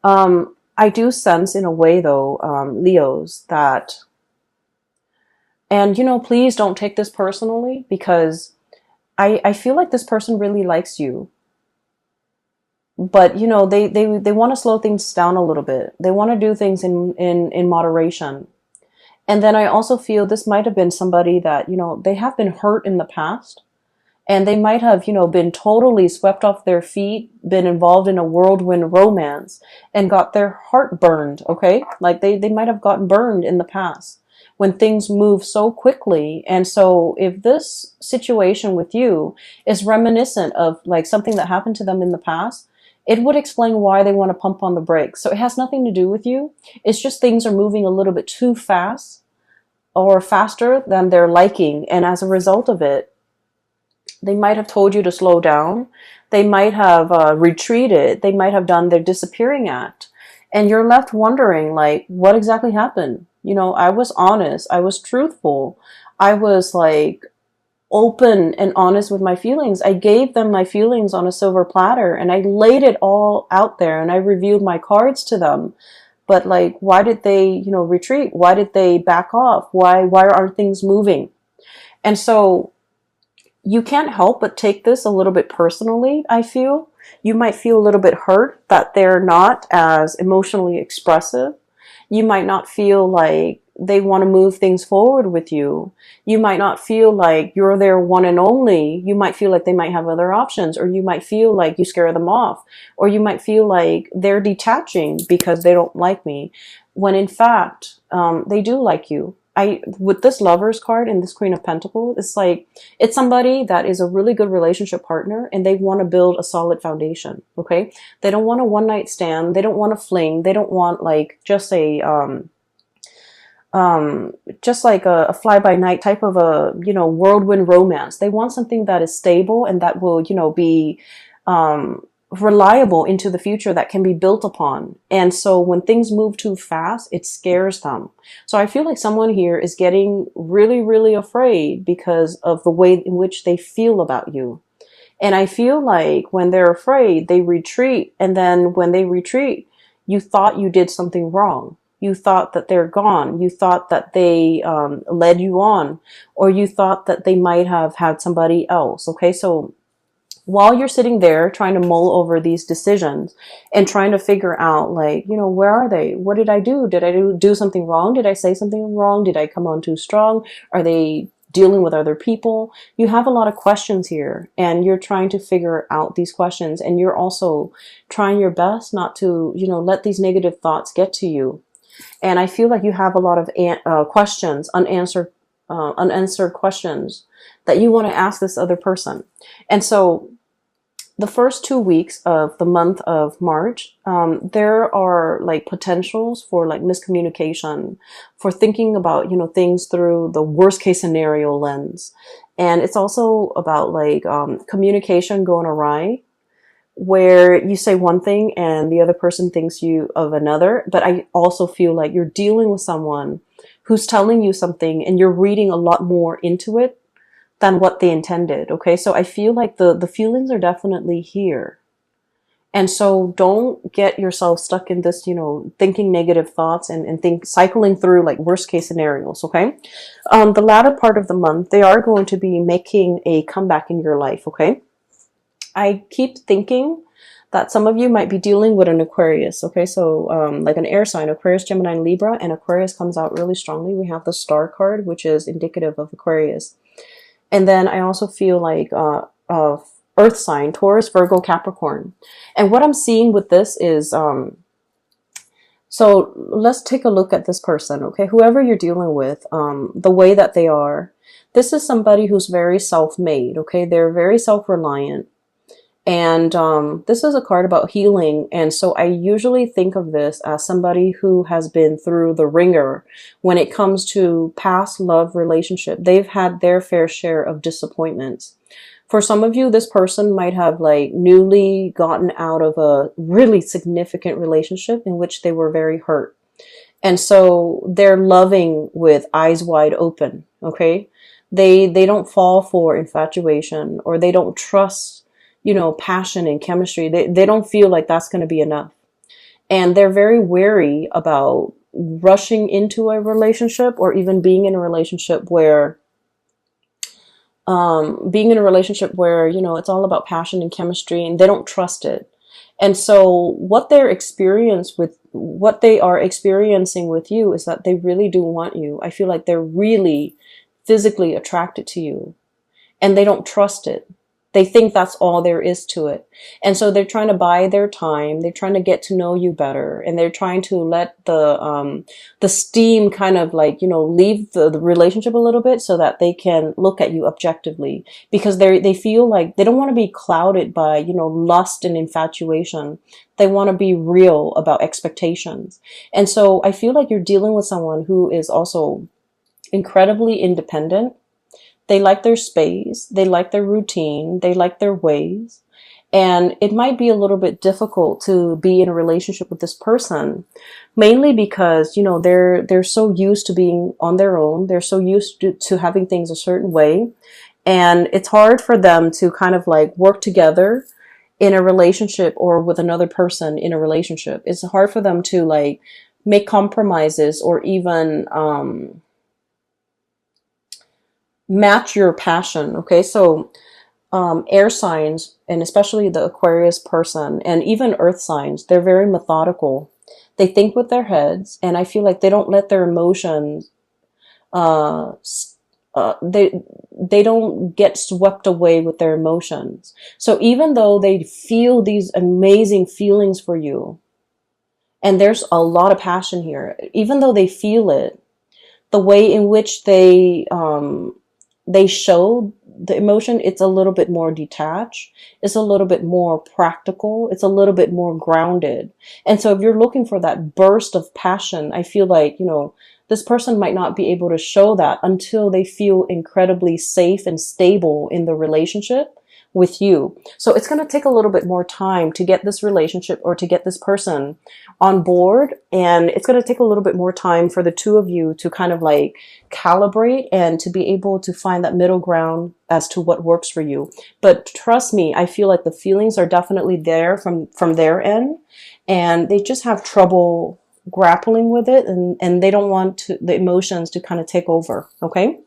I do sense in a way though, Leos, that, and please don't take this personally, because I feel like this person really likes you, but they want to slow things down a little bit. They want to do things in moderation. And then I also feel this might have been somebody that, they have been hurt in the past, and they might have, been totally swept off their feet, been involved in a whirlwind romance and got their heart burned. Okay. Like they might have gotten burned in the past when things move so quickly. And so if this situation with you is reminiscent of like something that happened to them in the past, it would explain why they want to pump on the brakes. So it has nothing to do with you. It's just things are moving a little bit too fast or faster than they're liking. And as a result of it, they might have told you to slow down. They might have retreated. They might have done their disappearing act. And you're left wondering, like, what exactly happened? I was honest. I was truthful. I was like open and honest with my feelings. I gave them my feelings on a silver platter and I laid it all out there and I revealed my cards to them. But like, why did they, retreat? Why did they back off? Why aren't things moving? And so you can't help but take this a little bit personally, I feel. You might feel a little bit hurt that they're not as emotionally expressive. You might not feel like they want to move things forward with you. You might not feel like you're their one and only. You might feel like they might have other options, or you might feel like you scare them off, or you might feel like they're detaching because they don't like me, when in fact, they do like you. With this Lovers card and this Queen of Pentacles, it's like, it's somebody that is a really good relationship partner and they want to build a solid foundation. Okay. They don't want a one night stand. They don't want a fling. They don't want like just just like a fly by night type of a, whirlwind romance. They want something that is stable and that will, be, reliable into the future, that can be built upon. And so when things move too fast, it scares them. So I feel like someone here is getting really, really afraid because of the way in which they feel about you. And I feel like when they're afraid, they retreat. And then when they retreat, you thought you did something wrong. You thought that they're gone. You thought that they led you on, or you thought that they might have had somebody else. Okay, so while you're sitting there trying to mull over these decisions and trying to figure out, like, where are they? What did I do? Did I do something wrong? Did I say something wrong? Did I come on too strong? Are they dealing with other people? You have a lot of questions here, and you're trying to figure out these questions, and you're also trying your best not to, let these negative thoughts get to you. And I feel like you have a lot of questions, unanswered questions that you want to ask this other person. And so the first 2 weeks of the month of March, there are like potentials for like miscommunication, for thinking about, things through the worst case scenario lens. And it's also about like communication going awry, where you say one thing and the other person thinks you of another. But I also feel like you're dealing with someone who's telling you something and you're reading a lot more into it than what they intended. Okay. So I feel like the feelings are definitely here. And so don't get yourself stuck in this, thinking negative thoughts and cycling through like worst case scenarios. Okay. The latter part of the month, they are going to be making a comeback in your life. Okay. I keep thinking that some of you might be dealing with an Aquarius. Okay, so like an air sign, Aquarius, Gemini, and Libra, and Aquarius comes out really strongly. We have the Star card, which is indicative of Aquarius. And then I also feel like Earth sign, Taurus, Virgo, Capricorn. And what I'm seeing with this is, so let's take a look at this person, okay? Whoever you're dealing with, the way that they are, this is somebody who's very self-made, okay? They're very self-reliant. And this is a card about healing. And so I usually think of this as somebody who has been through the ringer when it comes to past love relationship. They've had their fair share of disappointments. For some of you, this person might have like newly gotten out of a really significant relationship in which they were very hurt. And so they're loving with eyes wide open. Okay. They don't fall for infatuation, or they don't trust passion and chemistry. They don't feel like that's going to be enough. And they're very wary about rushing into a relationship, or even being in a relationship where you know, it's all about passion and chemistry, and they don't trust it. And so what they are experiencing with you is that they really do want you. I feel like they're really physically attracted to you, and they don't trust it. They think that's all there is to it. And so they're trying to buy their time. They're trying to get to know you better. And they're trying to let the steam kind of like, you know, leave the relationship a little bit so that they can look at you objectively, because they feel like they don't want to be clouded by, you know, lust and infatuation. They want to be real about expectations. And so I feel like you're dealing with someone who is also incredibly independent. They like their space, they like their routine, they like their ways. And it might be a little bit difficult to be in a relationship with this person, mainly because, you know, they're so used to being on their own. They're so used to having things a certain way. And it's hard for them to kind of like work together in a relationship, or with another person in a relationship. It's hard for them to like make compromises, or even, match your passion. Okay. So, air signs, and especially the Aquarius person, and even earth signs, they're very methodical. They think with their heads, and I feel like they don't let their emotions, uh, they don't get swept away with their emotions. So even though they feel these amazing feelings for you, and there's a lot of passion here, even though they feel it, the way in which they show the emotion, it's a little bit more detached. It's a little bit more practical. It's a little bit more grounded. And so if you're looking for that burst of passion, I feel like, you know, this person might not be able to show that until they feel incredibly safe and stable in the relationship with you. So it's going to take a little bit more time to get this relationship, or to get this person on board. And it's going to take a little bit more time for the two of you to kind of like calibrate, and to be able to find that middle ground as to what works for you. But trust me, I feel like the feelings are definitely there from their end, and they just have trouble grappling with it, and they don't want the emotions to kind of take over. Okay.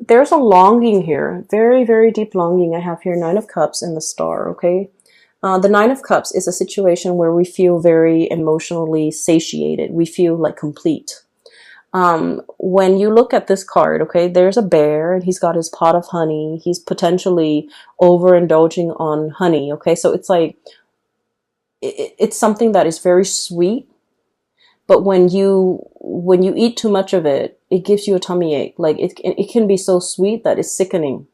There's a longing here, very, very deep longing. I have here Nine of Cups and the Star. Okay. The Nine of Cups is a situation where we feel very emotionally satiated. We feel like complete. When you look at this card, okay, there's a bear, and he's got his pot of honey. He's potentially overindulging on honey. Okay. So it's like, it's something that is very sweet, but when you eat too much of it, it gives you a tummy ache. Like it can be so sweet that it's sickening.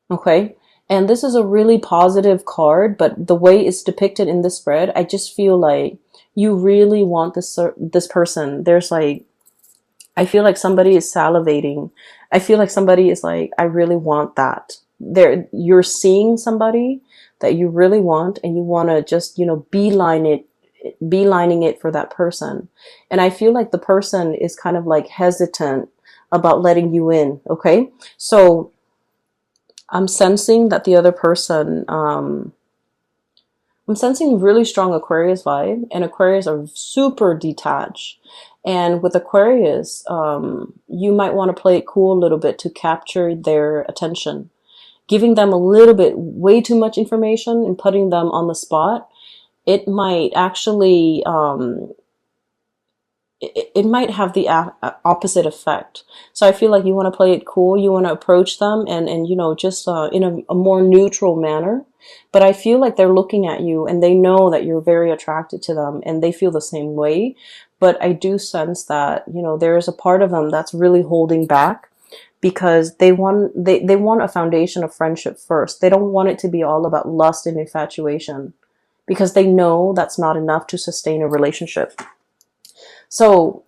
Okay. And this is a really positive card, but the way it's depicted in this spread, I just feel like you really want this person. There's like, I feel like somebody is salivating. I feel like somebody is like, I really want that. You're seeing somebody that you really want, and you want to just, you know, beelining it for that person. And I feel like the person is kind of like hesitant about letting you in. Okay. So I'm sensing that the other person, I'm sensing really strong Aquarius vibe, and Aquarius are super detached. And with Aquarius, you might want to play it cool a little bit to capture their attention. Giving them a little bit, way too much information and putting them on the spot, it might actually, it might have the opposite effect. So I feel like you want to play it cool. You want to approach them and you know, just in a more neutral manner. But I feel like they're looking at you, and they know that you're very attracted to them, and they feel the same way. But I do sense that, you know, there is a part of them that's really holding back, because they want a foundation of friendship first. They don't want it to be all about lust and infatuation, because they know that's not enough to sustain a relationship. So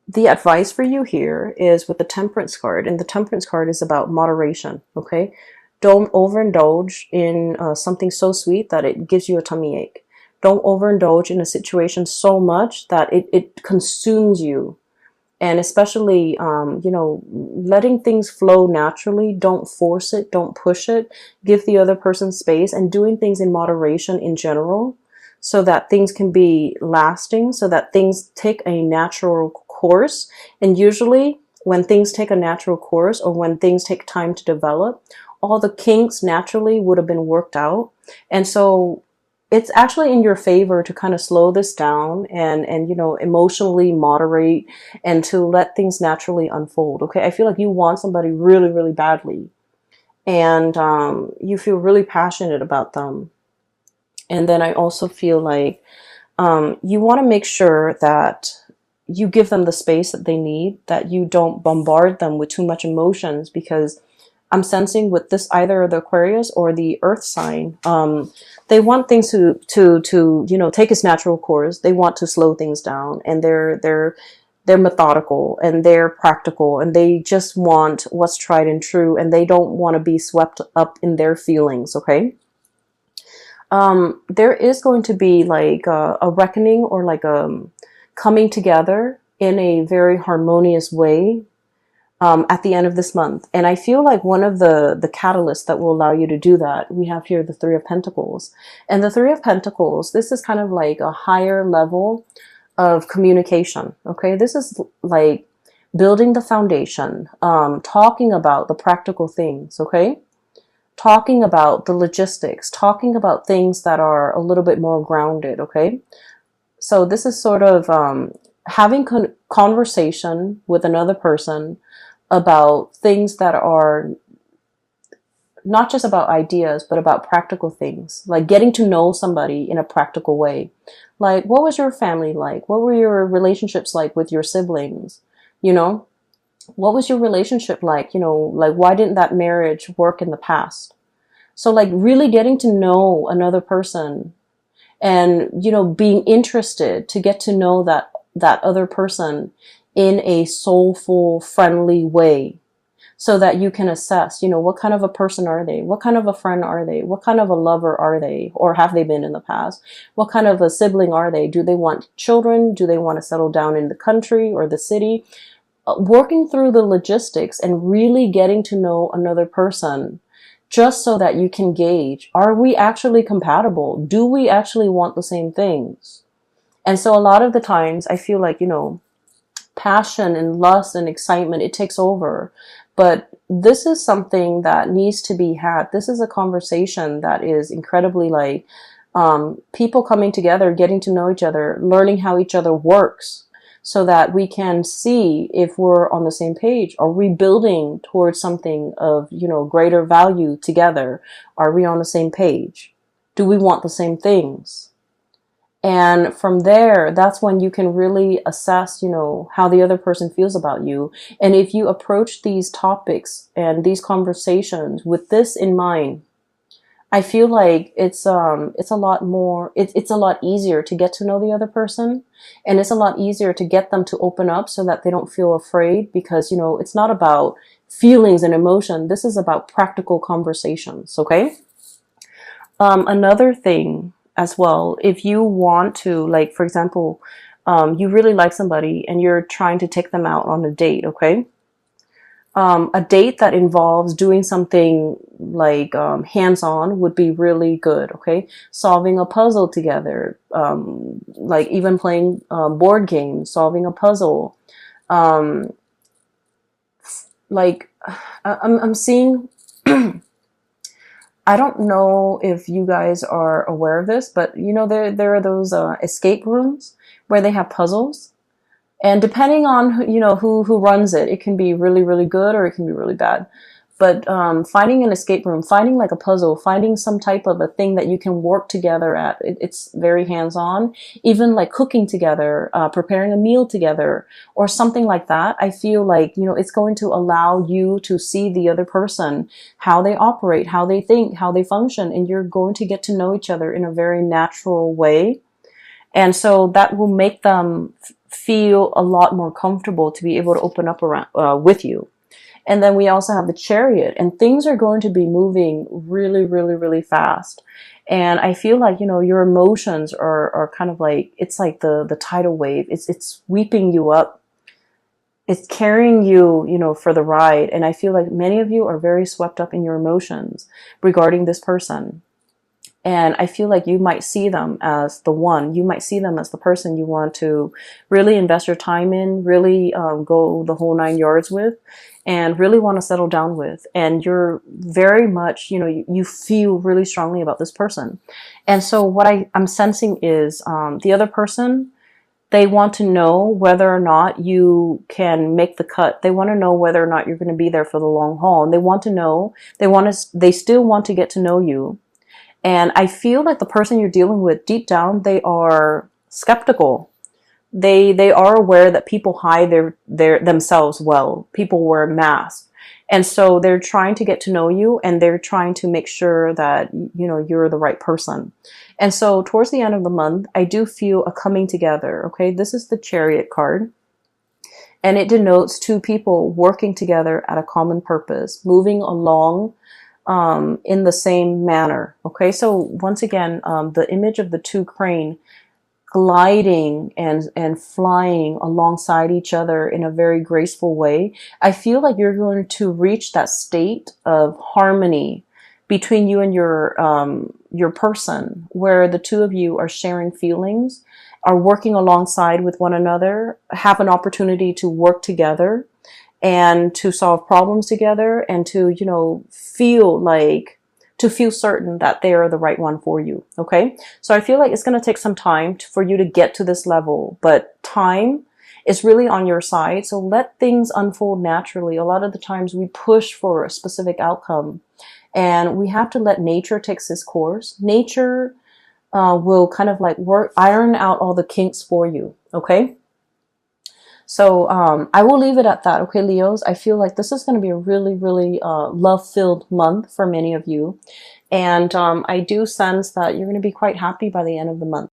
the advice for you here is with the Temperance card, and the Temperance card is about moderation. Okay. Don't overindulge in something so sweet that it gives you a tummy ache. Don't overindulge in a situation so much that it consumes you. And especially, you know, letting things flow naturally. Don't force it. Don't push it. Give the other person space, and doing things in moderation in general. so that things can be lasting, so that things take a natural course. And usually when things take a natural course, or when things take time to develop, all the kinks naturally would have been worked out. And so it's actually in your favor to kind of slow this down, and emotionally moderate, and to let things naturally unfold. Okay, I feel like you want somebody really, really badly, and you feel really passionate about them. And then I also feel like you want to make sure that you give them the space that they need, that you don't bombard them with too much emotions, because I'm sensing with this, either the Aquarius or the Earth sign, they want things to take its natural course. They want to slow things down, and they're methodical, and they're practical, and they just want what's tried and true, and they don't want to be swept up in their feelings. Okay. There is going to be like a reckoning, or like a coming together in a very harmonious way at the end of this month. And I feel like one of the catalysts that will allow you to do that, we have here the Three of Pentacles. And the Three of Pentacles, this is kind of like a higher level of communication. Okay, this is like building the foundation, talking about the practical things. Okay, talking about the logistics, talking about things that are a little bit more grounded. Okay, so this is sort of having conversation with another person about things that are not just about ideas, but about practical things, like getting to know somebody in a practical way. Like, what was your family like? What were your relationships like with your siblings? What was your relationship like? Like, why didn't that marriage work in the past? So like really getting to know another person, and, being interested to get to know that other person in a soulful, friendly way, so that you can assess, what kind of a person are they? What kind of a friend are they? What kind of a lover are they? Or have they been in the past? What kind of a sibling are they? Do they want children? Do they want to settle down in the country or the city? Working through the logistics and really getting to know another person, just so that you can gauge, are we actually compatible? Do we actually want the same things? And so a lot of the times I feel like, passion and lust and excitement, it takes over. But this is something that needs to be had. This is a conversation that is incredibly like people coming together, getting to know each other, learning how each other works, so that we can see if we're on the same page. Are we building towards something of, greater value together? Are we on the same page? Do we want the same things? And from there, that's when you can really assess, how the other person feels about you. And if you approach these topics and these conversations with this in mind, I feel like it's a lot more, it's a lot easier to get to know the other person, and it's a lot easier to get them to open up so that they don't feel afraid, because, it's not about feelings and emotion. This is about practical conversations. Okay. Another thing as well, if you want to, like, for example, you really like somebody and you're trying to take them out on a date. Okay. A date that involves doing something like hands-on would be really good. Okay, solving a puzzle together, like even playing board games, solving a puzzle. Like I'm seeing. I don't know if you guys are aware of this, but there are those escape rooms where they have puzzles. And depending on who runs it, it can be really, really good, or it can be really bad. But finding an escape room, finding like a puzzle, finding some type of a thing that you can work together at, it's very hands-on. Even like cooking together, preparing a meal together, or something like that. I feel like, it's going to allow you to see the other person, how they operate, how they think, how they function, and you're going to get to know each other in a very natural way. And so that will make them feel a lot more comfortable to be able to open up around with you. And then we also have the Chariot, and things are going to be moving really, really, really fast. And I feel like, your emotions are kind of like, it's like the tidal wave. It's sweeping you up. It's carrying you, for the ride. And I feel like many of you are very swept up in your emotions regarding this person. And I feel like you might see them as the one. You might see them as the person you want to really invest your time in, really go the whole 9 yards with, and really want to settle down with. And you're very much, you feel really strongly about this person. And so what I'm sensing is the other person, they want to know whether or not you can make the cut. They want to know whether or not you're going to be there for the long haul. And they want to know, they still want to get to know you. And I feel like the person you're dealing with, deep down, they are skeptical. They are aware that people hide their themselves well. People wear masks. And so they're trying to get to know you, and they're trying to make sure that, you're the right person. And so towards the end of the month, I do feel a coming together. Okay. This is the Chariot card, and it denotes two people working together at a common purpose, moving along in the same manner. Okay, so once again, the image of the two crane gliding and flying alongside each other in a very graceful way. I feel like you're going to reach that state of harmony between you and your person, where the two of you are sharing feelings, are working alongside with one another, have an opportunity to work together and to solve problems together, and to, feel certain that they are the right one for you. Okay. So I feel like it's going to take some time for you to get to this level, but time is really on your side. So let things unfold naturally. A lot of the times we push for a specific outcome, and we have to let nature take its course. Nature will kind of like iron out all the kinks for you. Okay. So I will leave it at that. Okay, Leos, I feel like this is going to be a really, really love-filled month for many of you. And I do sense that you're going to be quite happy by the end of the month.